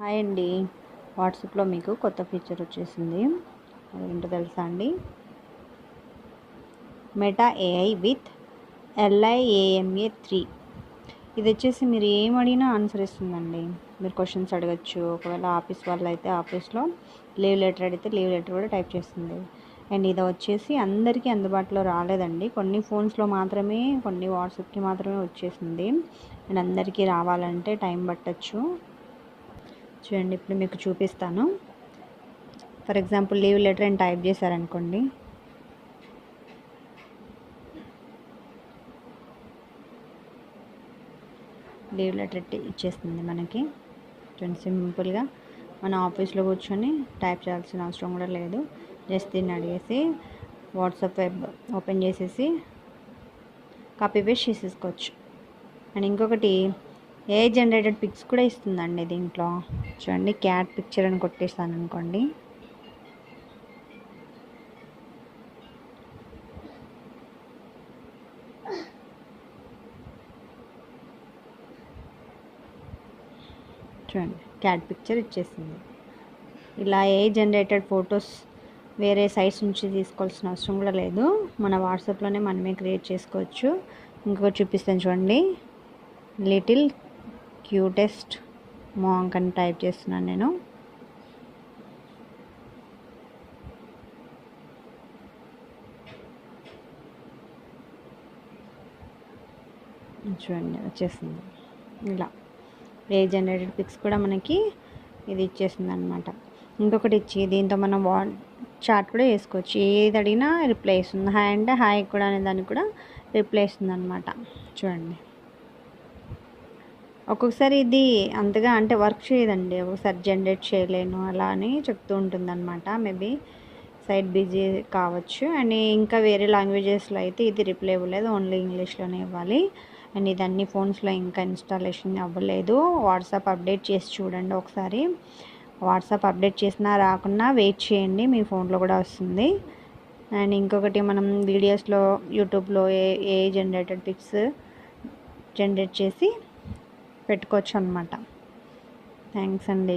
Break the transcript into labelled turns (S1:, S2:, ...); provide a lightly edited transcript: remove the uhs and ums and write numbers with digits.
S1: Hi అండి. వాట్సాప్లో మీకు కొత్త ఫీచర్ వచ్చేసింది. అదేంటో తెలుసా అండి? Meta AI with LIAMA3. ఇది వచ్చేసి మీరు ఏం అడిగినా ఆన్సర్ ఇస్తుందండి. మీరు క్వశ్చన్స్ అడగచ్చు. ఒకవేళ ఆఫీస్ వాళ్ళు అయితే ఆఫీస్లో లీవ్ లెటర్ అడిగితే లీవ్ లెటర్ కూడా టైప్ చేస్తుంది. అండ్ ఇది వచ్చేసి అందరికీ అందుబాటులో రాలేదండి. కొన్ని ఫోన్స్లో మాత్రమే, కొన్ని వాట్సాప్కి మాత్రమే వచ్చేసింది. అండ్ అందరికీ రావాలంటే టైం పట్టచ్చు. చూడండి, ఇప్పుడు మీకు చూపిస్తాను. ఫర్ ఎగ్జాంపుల్ లీవ్ లెటర్ అని టైప్ చేశారనుకోండి, లీవ్ లెటర్ ఇచ్చేస్తుంది మనకి. చూడండి, సింపుల్గా మన ఆఫీస్లో కూర్చొని టైప్ చేయాల్సిన అవసరం కూడా లేదు. జస్ట్ దీన్ని అడిగేసి వాట్సాప్ వెబ్ ఓపెన్ చేసేసి కాపీ పేస్ట్ చేసేసుకోవచ్చు. అండ్ ఇంకొకటి ఏఐ జనరేటెడ్ పిక్స్ కూడా ఇస్తుందండి దీంట్లో. చూడండి, క్యాట్ పిక్చర్ అని కొట్టేస్తాను అనుకోండి, చూడండి క్యాట్ పిక్చర్ ఇచ్చేసింది. ఇలా ఏఐ జనరేటెడ్ ఫొటోస్ వేరే సైట్స్ నుంచి తీసుకోవాల్సిన అవసరం కూడా లేదు. మన వాట్సాప్లోనే మనమే క్రియేట్ చేసుకోవచ్చు. ఇంకొకటి చూపిస్తాను చూడండి, లిటిల్ క్యూటెస్ట్ మాంక్ అని టైప్ చేస్తున్నాను నేను. చూడండి వచ్చేసింది. ఇలా ఏ జనరేటెడ్ పిక్స్ కూడా మనకి ఇది ఇచ్చేసింది అనమాట. ఇంకొకటి ఇచ్చి దీంతో మనం చాట్ కూడా చేసుకోవచ్చు. ఏది అడిగినా రిప్లై ఇస్తుంది. హాయ్ అంటే హాయ్ కూడా అనే దానికి కూడా రిప్లై ఇస్తుంది అనమాట. చూడండి, ఒక్కొక్కసారి ఇది అంతగా అంటే వర్క్ చేయదండి. ఒకసారి జనరేట్ చేయలేను అలా అని చెప్తూ ఉంటుంది అనమాట. మేబీ సైట్ బిజీ కావచ్చు. అండ్ ఇంకా వేరే లాంగ్వేజెస్లో అయితే ఇది రిప్లై ఇవ్వలేదు, ఓన్లీ ఇంగ్లీష్లోనే ఇవ్వాలి. అండ్ ఇది అన్ని ఫోన్స్లో ఇంకా ఇన్స్టాలేషన్ అవ్వలేదు. వాట్సాప్ అప్డేట్ చేసి చూడండి ఒకసారి. వాట్సాప్ అప్డేట్ చేసినా రాకున్నా వెయిట్ చేయండి, మీ ఫోన్లో కూడా వస్తుంది. అండ్ ఇంకొకటి, మనం వీడియోస్లో యూట్యూబ్లో ఏ జనరేటెడ్ పిక్స్ జనరేట్ చేసి పెట్టుకోవచ్చు అన్నమాట. థ్యాంక్స్ అండి.